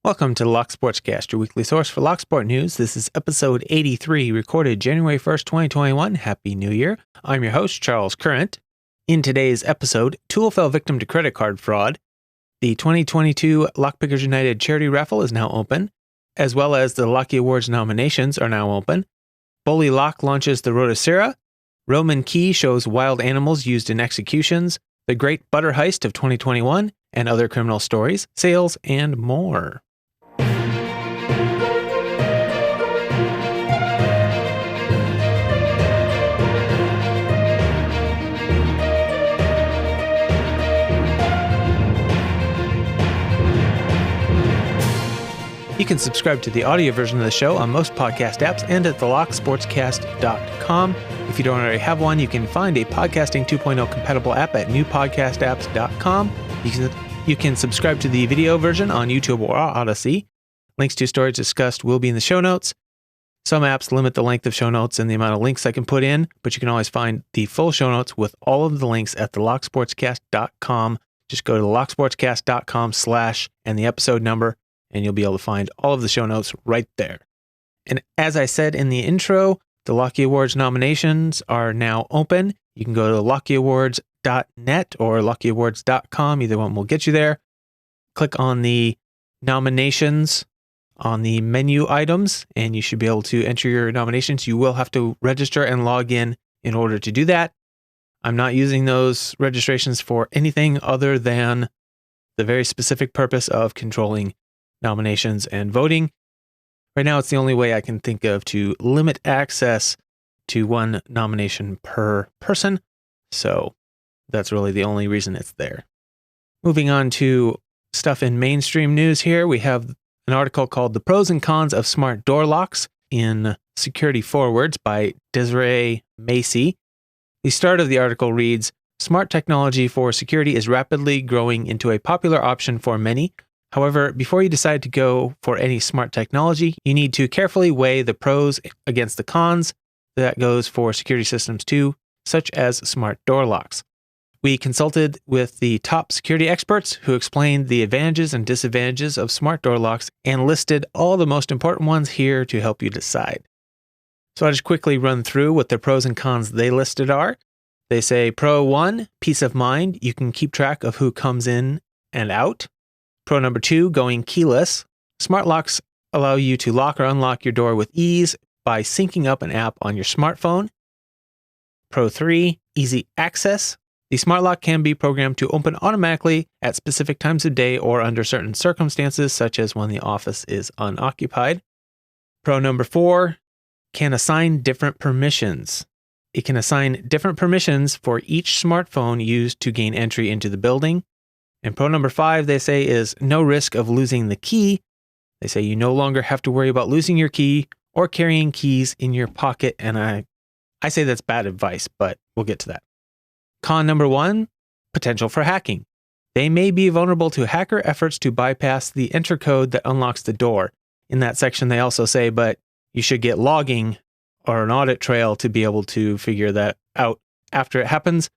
Welcome to the LockSportsCast, your weekly source for LockSport news. This is episode 83, recorded January 1st, 2021. Happy New Year. I'm your host, Charles Current. In today's episode, TOOOL fell victim to credit card fraud. The 2022 Lockpickers United Charity Raffle is now open, as well as the Locky Awards nominations are now open. Bowley Lock launches the ROTASERA. Roman Key shows wild animals used in executions. The Great Butter Heist of 2021, and other criminal stories, sales, and more. You can subscribe to the audio version of the show on most podcast apps and at the locksportscast.com. If you don't already have one, you can find a Podcasting 2.0 compatible app at newpodcastapps.com. You can subscribe to the video version on YouTube or Odyssey. Links to stories discussed will be in the show notes. Some apps limit the length of show notes and the amount of links I can put in, but you can always find the full show notes with all of the links at the locksportscast.com. Just go to the locksportscast.com/ and the episode number, and you'll be able to find all of the show notes right there. And as I said in the intro, the Locky Awards nominations are now open. You can go to lockyawards.net or lockyawards.com. Either one will get you there. Click on the nominations on the menu items, and you should be able to enter your nominations. You will have to register and log in order to do that. I'm not using those registrations for anything other than the very specific purpose of controlling nominations and voting. Right now, it's the only way I can think of to limit access to one nomination per person. So that's really the only reason it's there. Moving on to stuff in mainstream news here, we have an article called The Pros and Cons of Smart Door Locks in Security Forwards by Desiree Macy. The start of the article reads, "Smart technology for security is rapidly growing into a popular option for many. However, before you decide to go for any smart technology, you need to carefully weigh the pros against the cons. That goes for security systems too, such as smart door locks." We consulted with the top security experts who explained the advantages and disadvantages of smart door locks and listed all the most important ones here to help you decide. So I'll just quickly run through what the pros and cons they listed are. They say, Pro 1, peace of mind. You can keep track of who comes in and out. Pro number 2, going keyless. Smart locks allow you to lock or unlock your door with ease by syncing up an app on your smartphone. Pro 3, easy access. The smart lock can be programmed to open automatically at specific times of day or under certain circumstances, such as when the office is unoccupied. Pro number 4, can assign different permissions. It can assign different permissions for each smartphone used to gain entry into the building. And pro number 5, they say, is no risk of losing the key. They say you no longer have to worry about losing your key or carrying keys in your pocket. And I say that's bad advice, but we'll get to that. Con number 1, potential for hacking. They may be vulnerable to hacker efforts to bypass the enter code that unlocks the door. In that section, they also say, but you should get logging or an audit trail to be able to figure that out after it happens.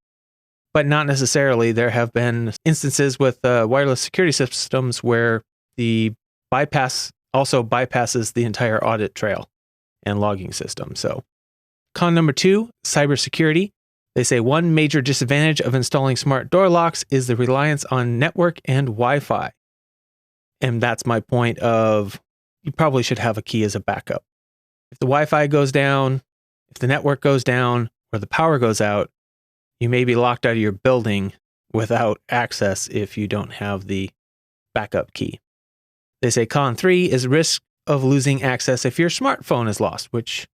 But not necessarily. There have been instances with wireless security systems where the bypass also bypasses the entire audit trail and logging system. So, con number 2, cybersecurity. They say one major disadvantage of installing smart door locks is the reliance on network and Wi-Fi. And that's my point of you probably should have a key as a backup. If the Wi-Fi goes down, if the network goes down, or the power goes out, you may be locked out of your building without access if you don't have the backup key. They say con 3 is risk of losing access if your smartphone is lost, which,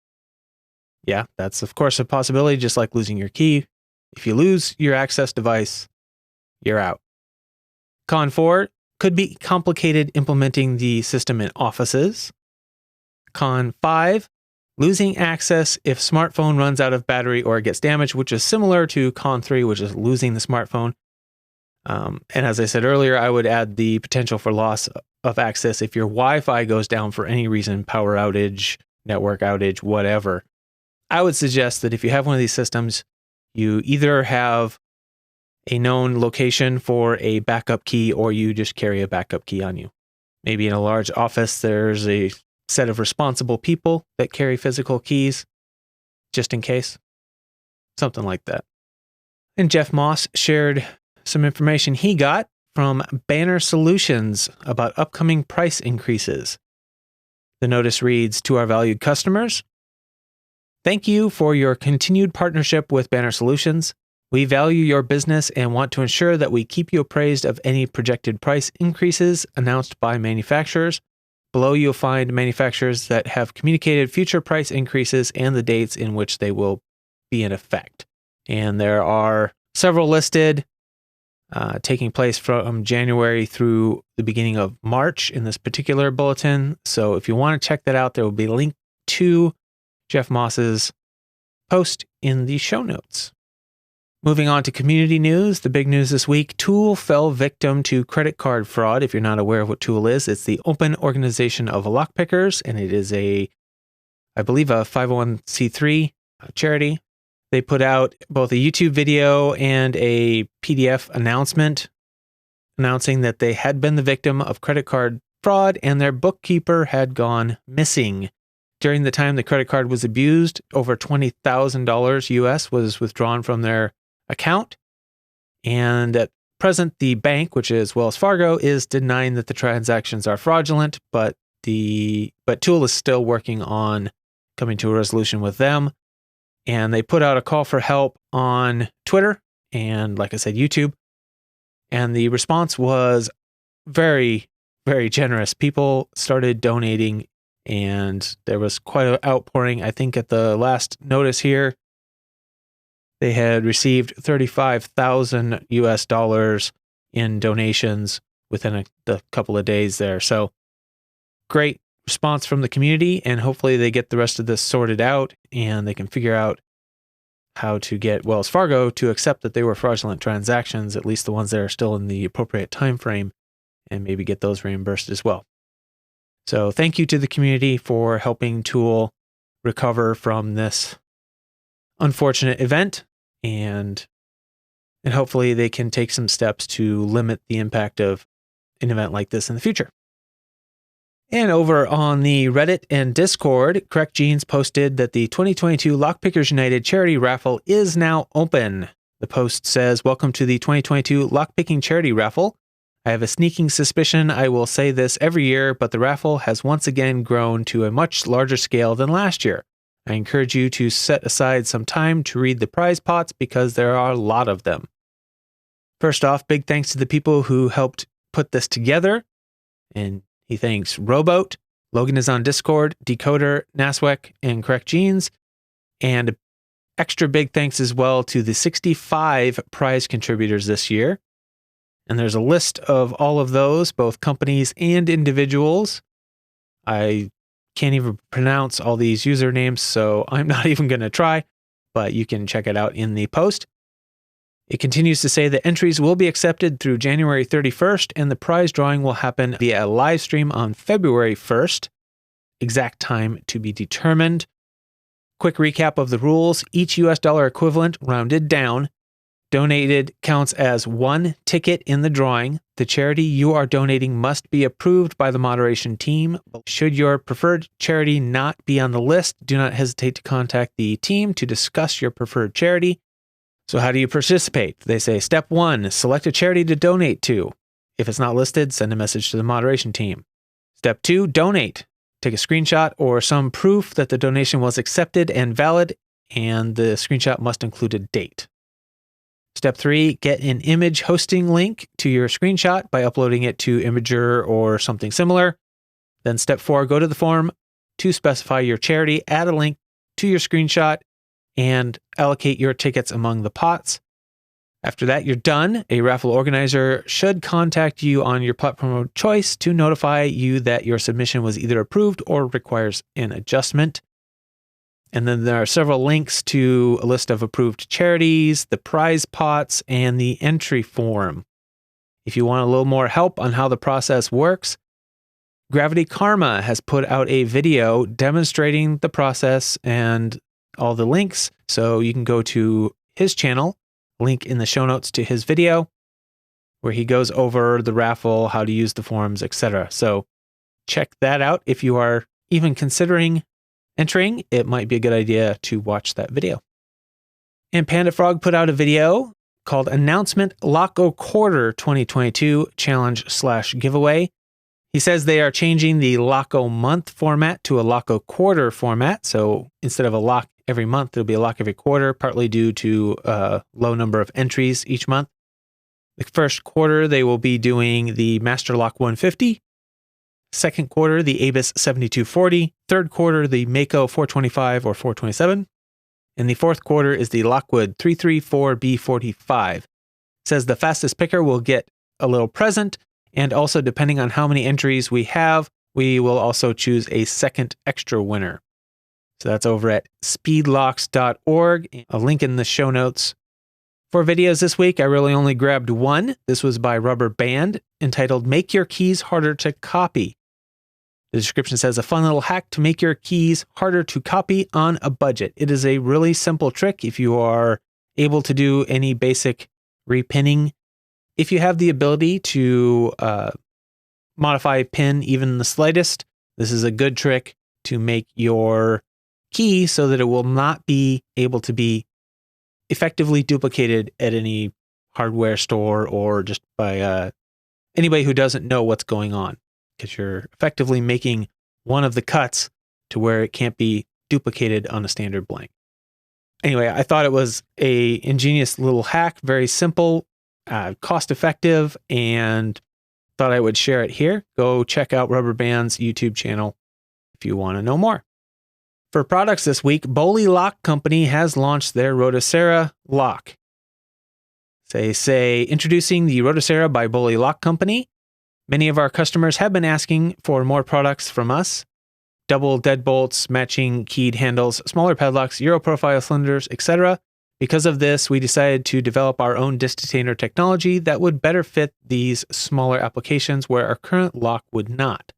yeah, that's of course a possibility, just like losing your key. If you lose your access device, you're out. Con 4, could be complicated implementing the system in offices. Con 5, losing access if smartphone runs out of battery or gets damaged, which is similar to Con 3, which is losing the smartphone. And as I said earlier, I would add the potential for loss of access if your Wi-Fi goes down for any reason, power outage, network outage, whatever. I would suggest that if you have one of these systems, you either have a known location for a backup key or you just carry a backup key on you. Maybe in a large office, there's a set of responsible people that carry physical keys, just in case. Something like that. And Jeff Moss shared some information he got from Banner Solutions about upcoming price increases. The notice reads, "To our valued customers, thank you for your continued partnership with Banner Solutions. We value your business and want to ensure that we keep you appraised of any projected price increases announced by manufacturers. Below you'll find manufacturers that have communicated future price increases and the dates in which they will be in effect." And there are several listed, taking place from January through the beginning of March in this particular bulletin. So if you want to check that out, there will be a link to Jeff Moss's post in the show notes. Moving on to community news, the big news this week, TOOL fell victim to credit card fraud. If you're not aware of what TOOL is, it's the Open Organization of Lockpickers, and it is I believe a 501c3 charity. They put out both a YouTube video and a PDF announcement announcing that they had been the victim of credit card fraud and their bookkeeper had gone missing. During the time the credit card was abused, over $20,000 US was withdrawn from their account. And at present, the bank, which is Wells Fargo, is denying that the transactions are fraudulent, but TOOL is still working on coming to a resolution with them. And they put out a call for help on Twitter and, like I said, YouTube. And the response was very, very generous. People started donating and there was quite an outpouring. I think at the last notice here, they had received $35,000 US in donations within a couple of days there. So great response from the community, and hopefully they get the rest of this sorted out and they can figure out how to get Wells Fargo to accept that they were fraudulent transactions, at least the ones that are still in the appropriate time frame, and maybe get those reimbursed as well. So thank you to the community for helping TOOL recover from this unfortunate event, and hopefully they can take some steps to limit the impact of an event like this in the future. And over on the Reddit and Discord, Correct Jeans posted that the 2022 Lockpickers United Charity Raffle is now open. The post says, "Welcome to the 2022 Lockpicking Charity Raffle. I have a sneaking suspicion I will say this every year, but the raffle has once again grown to a much larger scale than last year. I encourage you to set aside some time to read the prize pots because there are a lot of them." First off, big thanks to the people who helped put this together. And he thanks Rowboat, Logan is on Discord, Decoder, Naswek, and Correct Jeans. And extra big thanks as well to the 65 prize contributors this year. And there's a list of all of those, both companies and individuals. I can't even pronounce all these usernames, so I'm not even going to try, but you can check it out in the post. It continues to say that entries will be accepted through January 31st, and the prize drawing will happen via a live stream on February 1st. Exact time to be determined. Quick recap of the rules. Each US dollar equivalent, rounded down, donated counts as one ticket in the drawing. The charity you are donating must be approved by the moderation team. Should your preferred charity not be on the list, do not hesitate to contact the team to discuss your preferred charity. So how do you participate? They say, step 1, select a charity to donate to. If it's not listed, send a message to the moderation team. Step 2, donate. Take a screenshot or some proof that the donation was accepted and valid, and the screenshot must include a date. Step 3, get an image hosting link to your screenshot by uploading it to Imgur or something similar. Then step 4, go to the form to specify your charity, add a link to your screenshot, and allocate your tickets among the pots. After that, you're done. A raffle organizer should contact you on your platform of choice to notify you that your submission was either approved or requires an adjustment. And then there are several links to a list of approved charities, the prize pots, and the entry form. If you want a little more help on how the process works, Gravity Karma has put out a video demonstrating the process and all the links. So you can go to his channel, link in the show notes to his video, where he goes over the raffle, how to use the forums, etc. So check that out. If you are even considering entering, it might be a good idea to watch that video. And Panda Frog put out a video called Announcement Locko Quarter 2022 Challenge/Giveaway. He says they are changing the LockOMonth format to a Locko Quarter format. So instead of a lock every month, it'll be a lock every quarter, partly due to a low number of entries each month. The first quarter, they will be doing the Master Lock 150. Second quarter, the Abus 7240. Third quarter, the Mako 425 or 427. And the fourth quarter is the Lockwood 334B45. It says the fastest picker will get a little present, and also depending on how many entries we have, we will also choose a second extra winner. So that's over at speedlocks.org, a link in the show notes. For videos this week, I really only grabbed one. This was by Rubber Band, entitled Make Your Keys Harder to Copy. The description says, a fun little hack to make your keys harder to copy on a budget. It is a really simple trick if you are able to do any basic repinning. If you have the ability to modify a pin even the slightest, this is a good trick to make your key so that it will not be able to be effectively duplicated at any hardware store or just by anybody who doesn't know what's going on, because you're effectively making one of the cuts to where it can't be duplicated on a standard blank. Anyway, I thought it was a ingenious little hack, very simple, cost effective, and thought I would share it here. Go check out Rubber Band's YouTube channel if you want to know more. For products this week, Bowley Lock Company has launched their ROTASERA lock. They say, introducing the ROTASERA by Bowley Lock Company. Many of our customers have been asking for more products from us. Double deadbolts, matching keyed handles, smaller padlocks, Euro profile cylinders, etc. Because of this, we decided to develop our own disc detainer technology that would better fit these smaller applications where our current lock would not.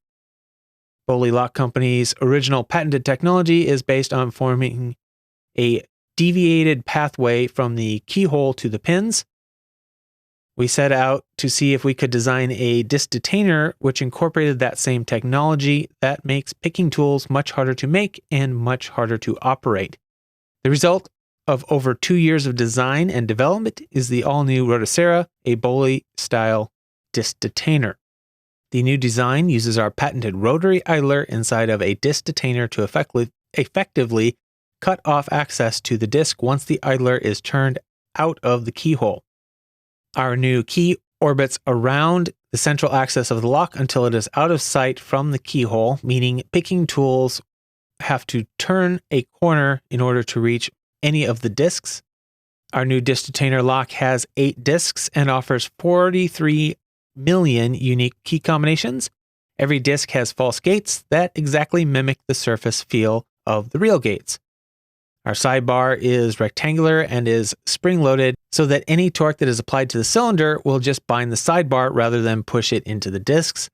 Bowley Lock Company's original patented technology is based on forming a deviated pathway from the keyhole to the pins. We set out to see if we could design a disc detainer which incorporated that same technology that makes picking tools much harder to make and much harder to operate. The result of over 2 years of design and development is the all-new ROTASERA, a Bowley-style disc detainer. The new design uses our patented rotary idler inside of a disc detainer to effectively cut off access to the disc once the idler is turned out of the keyhole. Our new key orbits around the central axis of the lock until it is out of sight from the keyhole, meaning picking tools have to turn a corner in order to reach any of the discs. Our new disc detainer lock has 8 discs and offers 43 million unique key combinations. Every disc has false gates that exactly mimic the surface feel of the real gates. Our sidebar is rectangular and is spring-loaded so that any torque that is applied to the cylinder will just bind the sidebar rather than push it into the discs.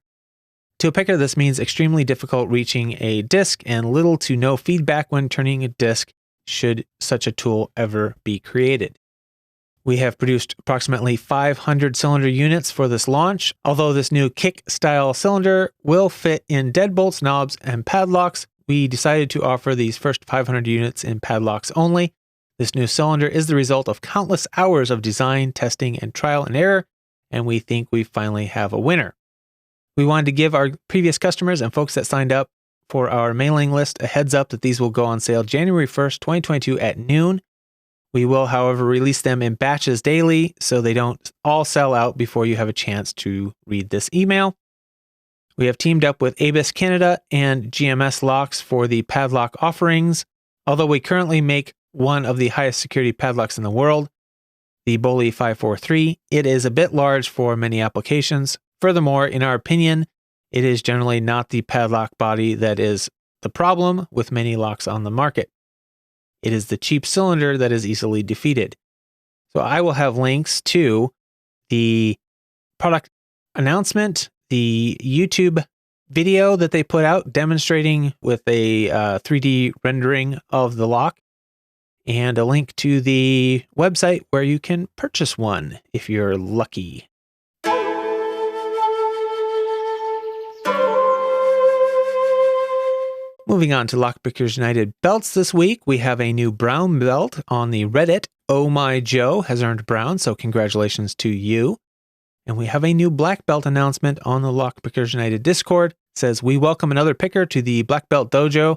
To a picker, this means extremely difficult reaching a disc and little to no feedback when turning a disc should such a tool ever be created. We have produced approximately 500 cylinder units for this launch. Although this new kick-style cylinder will fit in deadbolts, knobs, and padlocks, we decided to offer these first 500 units in padlocks only. This new cylinder is the result of countless hours of design, testing, and trial and error, and we think we finally have a winner. We wanted to give our previous customers and folks that signed up for our mailing list a heads up that these will go on sale January 1st, 2022 at noon. We will, however, release them in batches daily so they don't all sell out before you have a chance to read this email. We have teamed up with Abus Canada and GMS Locks for the padlock offerings. Although we currently make one of the highest security padlocks in the world, the Bowley 543, it is a bit large for many applications. Furthermore, in our opinion, it is generally not the padlock body that is the problem with many locks on the market. It is the cheap cylinder that is easily defeated. So I will have links to the product announcement, the YouTube video that they put out demonstrating with a 3D rendering of the lock, and a link to the website where you can purchase one if you're lucky. Moving on to Lockpickers United belts this week, we have a new brown belt on the Reddit. Oh My Joe has earned brown, so congratulations to you. And we have a new black belt announcement on the Lockpickers United Discord. It says, we welcome another picker to the Black Belt Dojo.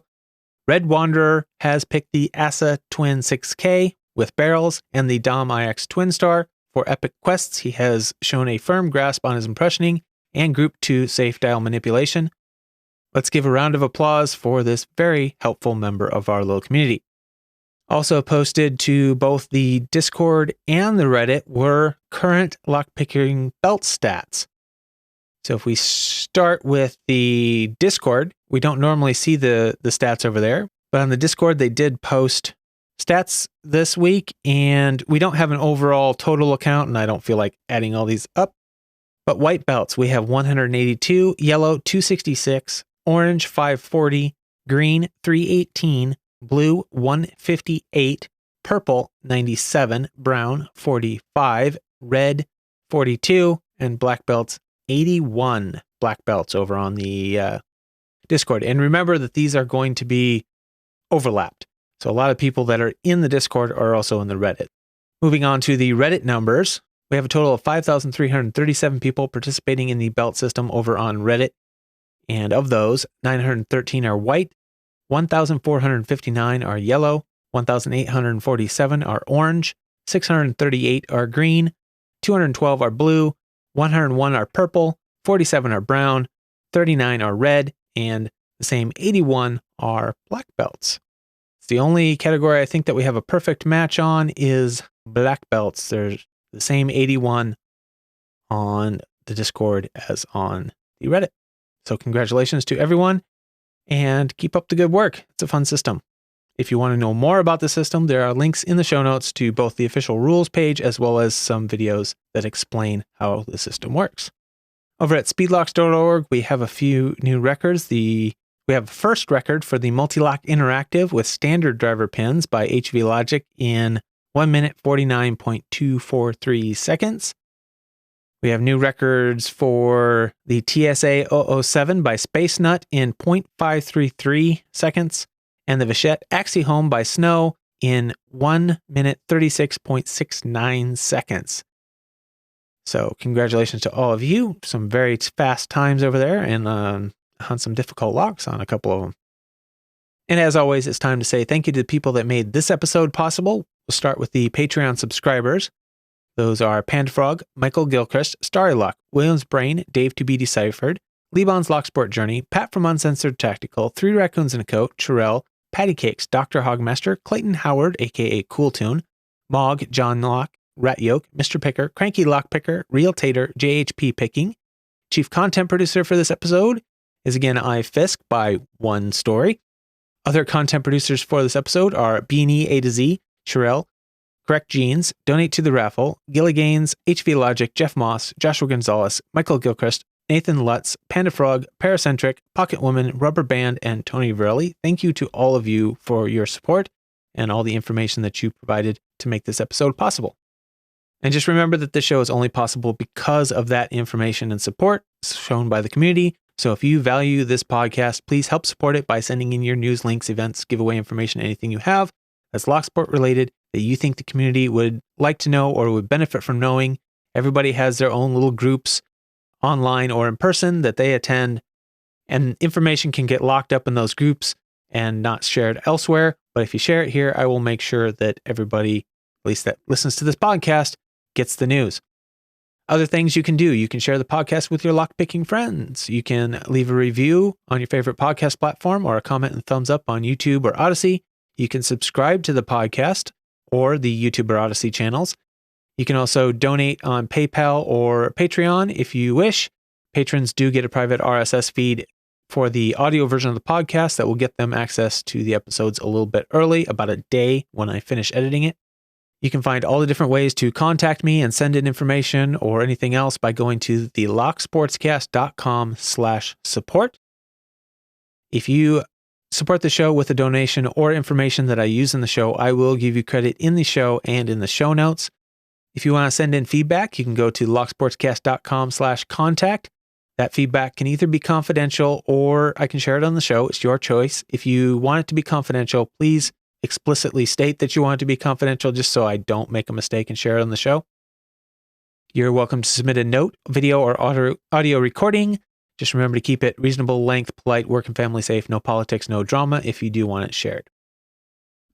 Red Wanderer has picked the Asa Twin 6K with barrels and the Dom IX Twin Star. For epic quests, he has shown a firm grasp on his impressioning and Group 2 safe dial manipulation. Let's give a round of applause for this very helpful member of our little community. Also posted to both the Discord and the Reddit were current lockpicking belt stats. So if we start with the Discord, we don't normally see the stats over there, but on the Discord they did post stats this week, and we don't have an overall total account, and I don't feel like adding all these up. But white belts, we have 182, yellow 266, orange 540, green 318, blue 158, purple 97, brown 45, red 42, and black belts 81 black belts over on the Discord. And remember that these are going to be overlapped. So a lot of people that are in the Discord are also in the Reddit. Moving on to the Reddit numbers, we have a total of 5,337 people participating in the belt system over on Reddit. And of those, 913 are white, 1,459 are yellow, 1,847 are orange, 638 are green, 212 are blue, 101 are purple, 47 are brown, 39 are red, and the same 81 are black belts. It's the only category I think that we have a perfect match on is black belts. There's the same 81 on the Discord as on the Reddit. So congratulations to everyone and keep up the good work. It's a fun system. If you want to know more about the system, there are links in the show notes to both the official rules page as well as some videos that explain how the system works. Over at speedlocks.org, we have a few new records. We have a first record for the Multi-Lock Interactive with standard driver pins by HV Logic in 1 minute 49.243 seconds. We have new records for the TSA 007 by Space Nut in 0.533 seconds, and the Vachette Axi-Home by Snow in 1 minute 36.69 seconds. So congratulations to all of you. Some very fast times over there, and on some difficult locks on a couple of them. And as always, it's time to say thank you to the people that made this episode possible. We'll start with the Patreon subscribers. Those are Pandafrog, Michael Gilchrist, Starry Luck, Williams Brain, Dave to be Deciphered, Lebon's Locksport Journey, Pat from Uncensored Tactical, Three Raccoons in a Coat, Chirel, Patty Cakes, DoctorHogmaster, Clayton Howard, aka Kewltune, Mog, John Locke, Rat Yoke, Mr. Picker, Cranky Lockpicker, Real Tater, JHP Picking. Chief content producer for this episode is again I Fisk by One Story. Other content producers for this episode are Beanie A to Z, Chirel, Correct Jeans, Donate to the Raffle, Gilly Gaines, HV Logic, Jeff Moss, Joshua Gonzalez, Michael Gilchrist, Nathan Lutz, Panda Frog, Paracentric, Pocket Woman, Rubber Band, and Tony Verelli. Thank you to all of you for your support and all the information that you provided to make this episode possible. And just remember that this show is only possible because of that information and support shown by the community. So if you value this podcast, please help support it by sending in your news, links, events, giveaway information, anything you have that's Locksport related that you think the community would like to know or would benefit from knowing. Everybody has their own little groups online or in person that they attend, and information can get locked up in those groups and not shared elsewhere. But if you share it here, I will make sure that everybody, at least that listens to this podcast, gets the news. Other things you can do, you can share the podcast with your lockpicking friends. You can leave a review on your favorite podcast platform or a comment and thumbs up on YouTube or Odyssey. You can subscribe to the podcast or the YouTube or Odyssey channels. You can also donate on PayPal or Patreon if you wish. Patrons do get a private RSS feed for the audio version of the podcast that will get them access to the episodes a little bit early, about a day when I finish editing it. You can find all the different ways to contact me and send in information or anything else by going to the locksportscast.com/support. If you support the show with a donation or information that I use in the show, I will give you credit in the show and in the show notes. If you want to send in feedback, you can go to locksportscast.com/contact. That feedback can either be confidential or I can share it on the show. It's your choice. If you want it to be confidential, please explicitly state that you want it to be confidential just so I don't make a mistake and share it on the show. You're welcome to submit a note, video, or audio recording. Just remember to keep it reasonable length, polite, work and family safe, no politics, no drama if you do want it shared.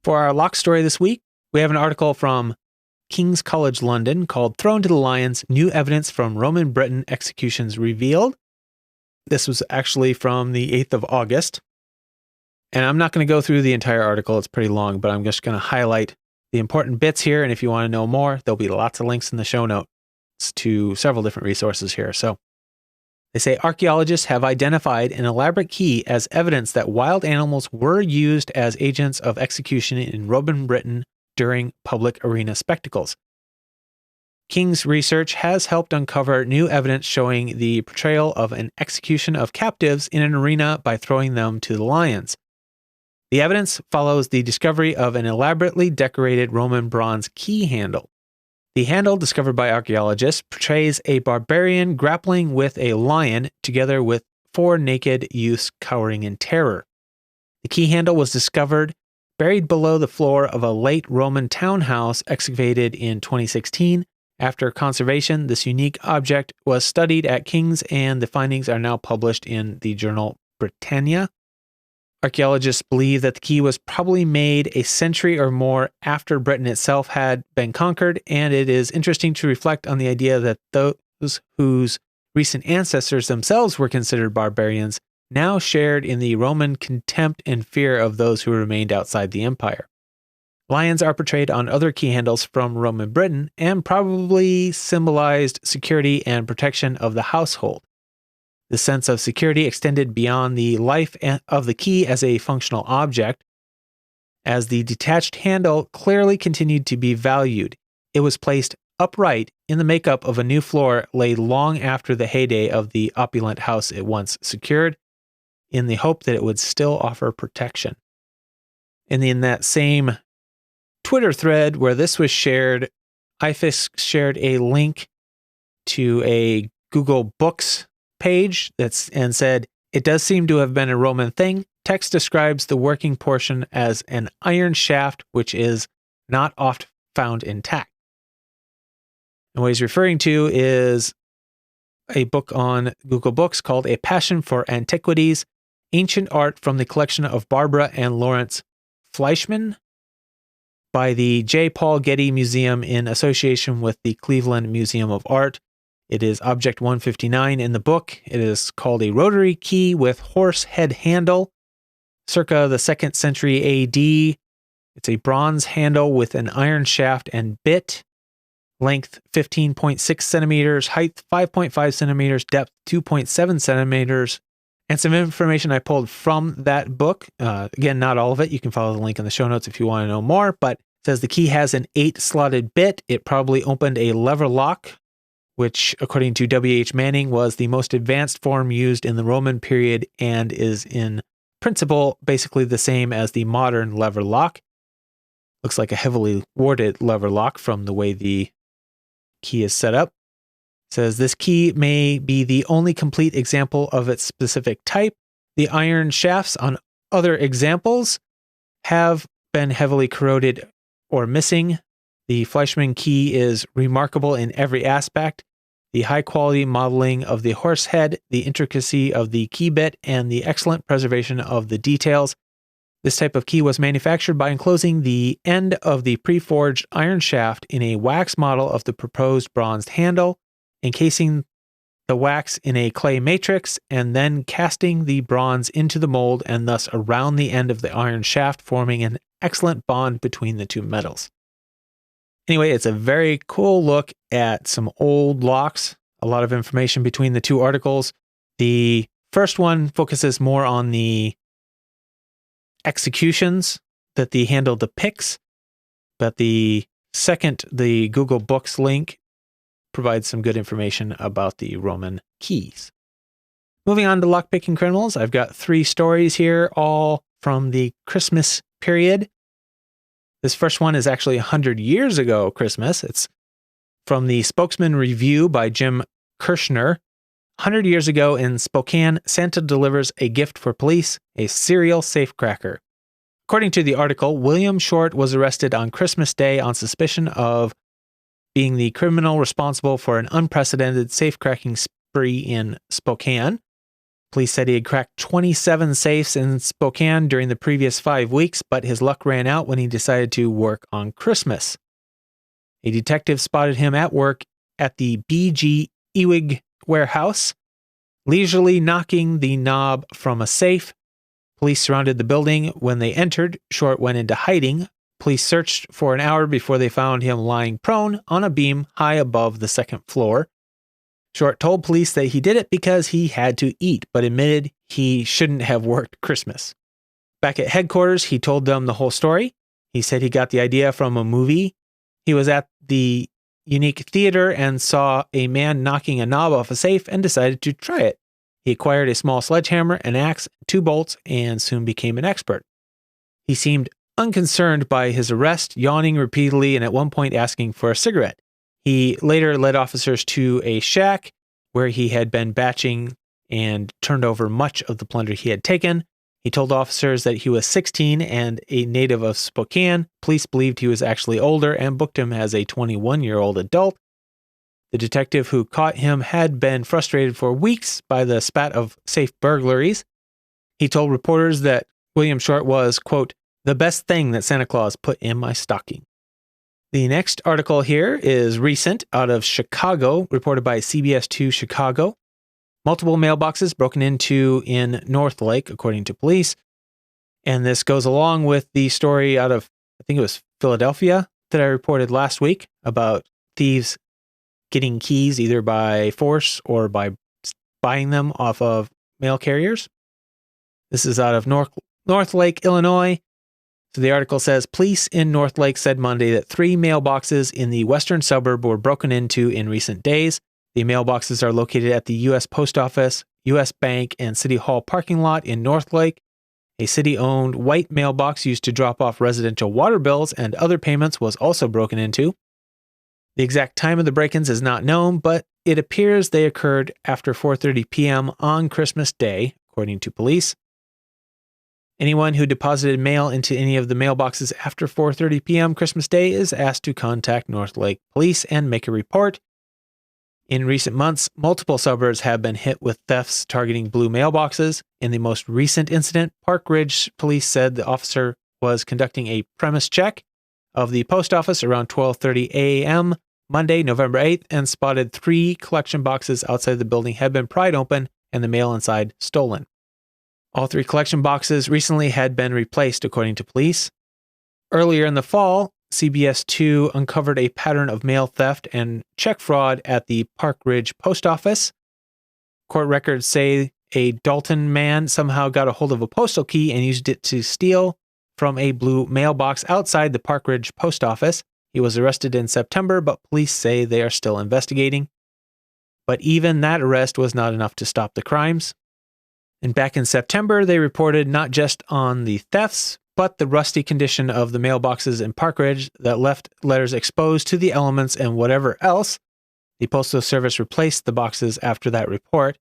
For our lock story this week, we have an article from King's College London called Thrown to the Lions, New Evidence from Roman Britain Executions Revealed. This was actually from the 8th of August. And I'm not going to go through the entire article. It's pretty long, but I'm just going to highlight the important bits here. And if you want to know more, there'll be lots of links in the show notes to several different resources here. So they say archaeologists have identified an elaborate key as evidence that wild animals were used as agents of execution in Roman Britain during public arena spectacles. King's research has helped uncover new evidence showing the portrayal of an execution of captives in an arena by throwing them to the lions. The evidence follows the discovery of an elaborately decorated Roman bronze key handle. The handle, discovered by archaeologists, portrays a barbarian grappling with a lion together with 4 naked youths cowering in terror. The key handle was discovered buried below the floor of a late Roman townhouse excavated in 2016. After conservation, this unique object was studied at King's and the findings are now published in the journal Britannia. Archaeologists believe that the key was probably made a century or more after Britain itself had been conquered, and it is interesting to reflect on the idea that those whose recent ancestors themselves were considered barbarians now shared in the Roman contempt and fear of those who remained outside the empire. Lions are portrayed on other key handles from Roman Britain and probably symbolized security and protection of the household. The sense of security extended beyond the life of the key as a functional object, as the detached handle clearly continued to be valued. It was placed upright in the makeup of a new floor laid long after the heyday of the opulent house it once secured, in the hope that it would still offer protection. And in that same Twitter thread where this was shared, IFIS shared a link to a Google Books page and said, "It does seem to have been a Roman thing. Text describes the working portion as an iron shaft, which is not oft found intact." And what he's referring to is a book on Google Books called A Passion for Antiquities, Ancient Art from the Collection of Barbara and Lawrence Fleischmann by the J. Paul Getty Museum in association with the Cleveland Museum of Art. It is Object 159 in the book. It is called a rotary key with horse head handle, circa the 2nd century AD. It's a bronze handle with an iron shaft and bit, length 15.6 centimeters, height 5.5 centimeters, depth 2.7 centimeters, and some information I pulled from that book. Again, not all of it. You can follow the link in the show notes if you want to know more, but it says the key has an 8-slotted bit. It probably opened a lever lock, which, according to W.H. Manning, was the most advanced form used in the Roman period and is in principle basically the same as the modern lever lock. Looks like a heavily warded lever lock from the way the key is set up. It says this key may be the only complete example of its specific type. The iron shafts on other examples have been heavily corroded or missing. The Fleischmann key is remarkable in every aspect. The high-quality modeling of the horse head, the intricacy of the key bit, and the excellent preservation of the details. This type of key was manufactured by enclosing the end of the pre-forged iron shaft in a wax model of the proposed bronzed handle, encasing the wax in a clay matrix, and then casting the bronze into the mold and thus around the end of the iron shaft, forming an excellent bond between the two metals. Anyway, it's a very cool look at some old locks, a lot of information between the two articles. The first one focuses more on the executions that the handle depicts, but the second, the Google Books link, provides some good information about the Roman keys. Moving on to lockpicking criminals, I've got 3 stories here, all from the Christmas period. This first one is actually 100 years ago Christmas. It's from the Spokesman Review by Jim Kirschner. 100 years ago in Spokane, Santa delivers a gift for police, a cereal safecracker. According to the article, William Short was arrested on Christmas Day on suspicion of being the criminal responsible for an unprecedented safecracking spree in Spokane. Police said he had cracked 27 safes in Spokane during the previous 5 weeks, but his luck ran out when he decided to work on Christmas. A detective spotted him at work at the B.G. Ewig warehouse, leisurely knocking the knob from a safe. Police surrounded the building. When they entered, Short went into hiding. Police searched for an hour before they found him lying prone on a beam high above the second floor. Short told police that he did it because he had to eat, but admitted he shouldn't have worked Christmas. Back at headquarters, he told them the whole story. He said he got the idea from a movie. He was at the Unique Theater and saw a man knocking a knob off a safe and decided to try it. He acquired a small sledgehammer, an axe, 2 bolts, and soon became an expert. He seemed unconcerned by his arrest, yawning repeatedly and at one point asking for a cigarette. He later led officers to a shack where he had been batching and turned over much of the plunder he had taken. He told officers that he was 16 and a native of Spokane. Police believed he was actually older and booked him as a 21-year-old adult. The detective who caught him had been frustrated for weeks by the spat of safe burglaries. He told reporters that William Short was, quote, the best thing that Santa Claus put in my stocking. The next article here is recent, out of Chicago, reported by CBS 2 Chicago. Multiple mailboxes broken into in North Lake, according to police. And this goes along with the story out of, I think it was Philadelphia, that I reported last week about thieves getting keys either by force or by buying them off of mail carriers. This is out of North Lake, Illinois. So the article says, police in North Lake said Monday that 3 mailboxes in the western suburb were broken into in recent days. The mailboxes are located at the U.S. Post Office, U.S. Bank, and City Hall parking lot in North Lake. A city-owned white mailbox used to drop off residential water bills and other payments was also broken into. The exact time of the break-ins is not known, but it appears they occurred after 4:30 p.m. on Christmas Day, according to police. Anyone who deposited mail into any of the mailboxes after 4:30 p.m. Christmas Day is asked to contact North Lake Police and make a report. In recent months, multiple suburbs have been hit with thefts targeting blue mailboxes. In the most recent incident, Park Ridge Police said the officer was conducting a premise check of the post office around 12:30 a.m. Monday, November 8th, and spotted 3 collection boxes outside the building had been pried open and the mail inside stolen. All 3 collection boxes recently had been replaced, according to police. Earlier in the fall, CBS 2 uncovered a pattern of mail theft and check fraud at the Park Ridge Post Office. Court records say a Dalton man somehow got a hold of a postal key and used it to steal from a blue mailbox outside the Park Ridge Post Office. He was arrested in September, but police say they are still investigating. But even that arrest was not enough to stop the crimes. And back in September, they reported not just on the thefts, but the rusty condition of the mailboxes in Park Ridge that left letters exposed to the elements and whatever else. The Postal Service replaced the boxes after that report.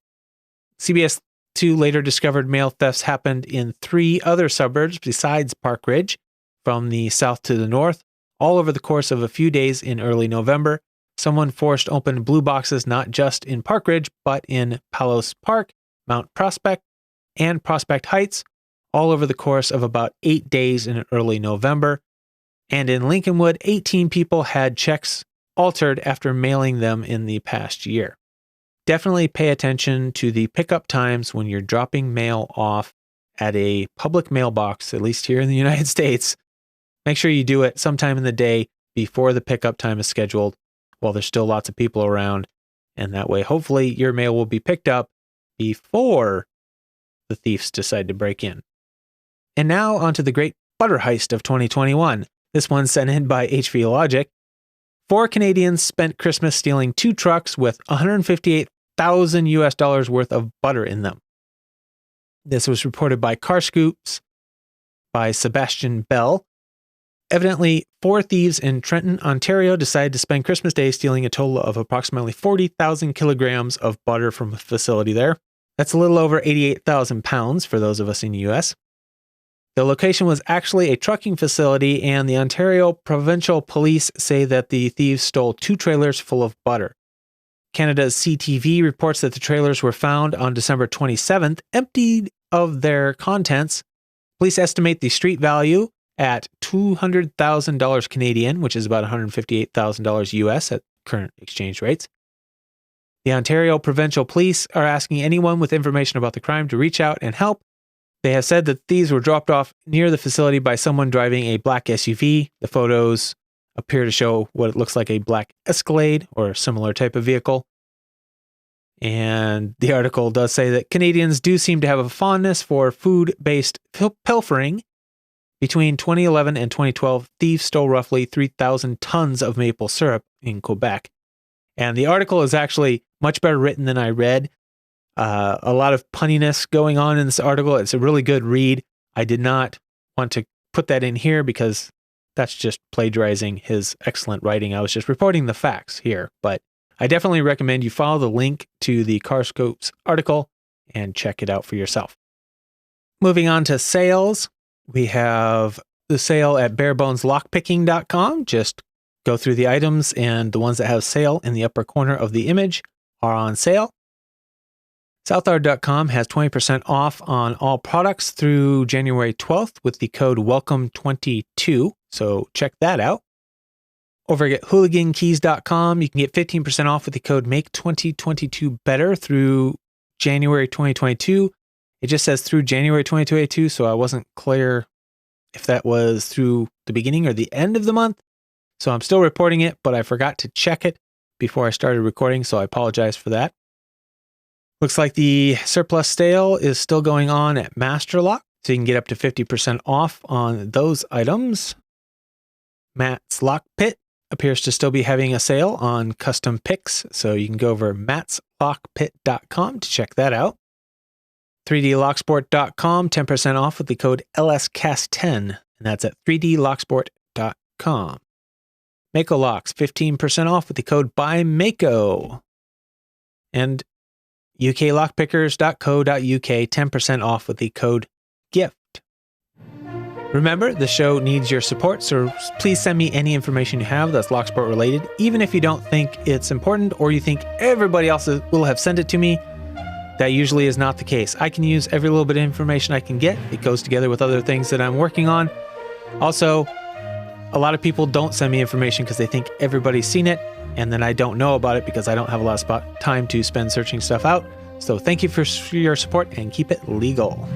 CBS 2 later discovered mail thefts happened in 3 other suburbs besides Park Ridge, from the south to the north, all over the course of a few days in early November. Someone forced open blue boxes not just in Park Ridge, but in Palos Park, Mount Prospect, and Prospect Heights, all over the course of about 8 days in early November. And in Lincolnwood, 18 people had checks altered after mailing them in the past year. Definitely pay attention to the pickup times when you're dropping mail off at a public mailbox, at least here in the United States. Make sure you do it sometime in the day before the pickup time is scheduled while there's still lots of people around. And that way, hopefully, your mail will be picked up before the thieves decide to break in. And now onto the great butter heist of 2021. This one sent in by HV Logic. 4 Canadians spent Christmas stealing 2 trucks with $158,000 worth of butter in them. This was reported by Car Scoops by Sebastian Bell. Evidently, 4 thieves in Trenton, Ontario decided to spend Christmas Day stealing a total of approximately 40,000 kilograms of butter from a facility there. That's a little over 88,000 pounds for those of us in the US. The location was actually a trucking facility, and the Ontario Provincial Police say that the thieves stole 2 trailers full of butter. Canada's CTV reports that the trailers were found on December 27th, emptied of their contents. Police estimate the street value at $200,000 Canadian, which is about $158,000 US at current exchange rates. The Ontario Provincial Police are asking anyone with information about the crime to reach out and help. They have said that thieves were dropped off near the facility by someone driving a black SUV. The photos appear to show what it looks like a black Escalade or a similar type of vehicle. And the article does say that Canadians do seem to have a fondness for food-based pilfering. Between 2011 and 2012, thieves stole roughly 3,000 tons of maple syrup in Quebec. And the article is actually much better written than I read. A lot of punniness going on in this article. It's a really good read. I did not want to put that in here because that's just plagiarizing his excellent writing. I was just reporting the facts here, but I definitely recommend you follow the link to the Carscopes article and check it out for yourself. Moving on to sales, we have the sale at bareboneslockpicking.com. Just go through the items, and the ones that have sale in the upper corner of the image are on sale. Southard.com has 20% off on all products through January 12th with the code WELCOME22, so check that out. Over at hooligankeys.com, you can get 15% off with the code MAKE2022BETTER through January 2022. It just says through January 2022, so I wasn't clear if that was through the beginning or the end of the month. So I'm still reporting it, but I forgot to check it before I started recording, so I apologize for that. Looks like the surplus sale is still going on at Masterlock, so you can get up to 50% off on those items. Matt's Lock Pit appears to still be having a sale on custom picks, so you can go over mattslockpit.com to check that out. 3dlocksport.com, 10% off with the code LSCAST10, and that's at 3dlocksport.com. Mako Locks, 15% off with the code BYMAKO. And uklockpickers.co.uk, 10% off with the code GIFT. Remember, the show needs your support, so please send me any information you have that's Locksport related, even if you don't think it's important or you think everybody else will have sent it to me. That usually is not the case. I can use every little bit of information I can get. It goes together with other things that I'm working on. Also, a lot of people don't send me information because they think everybody's seen it, and then I don't know about it because I don't have a lot of time to spend searching stuff out. So thank you for your support and keep it legal.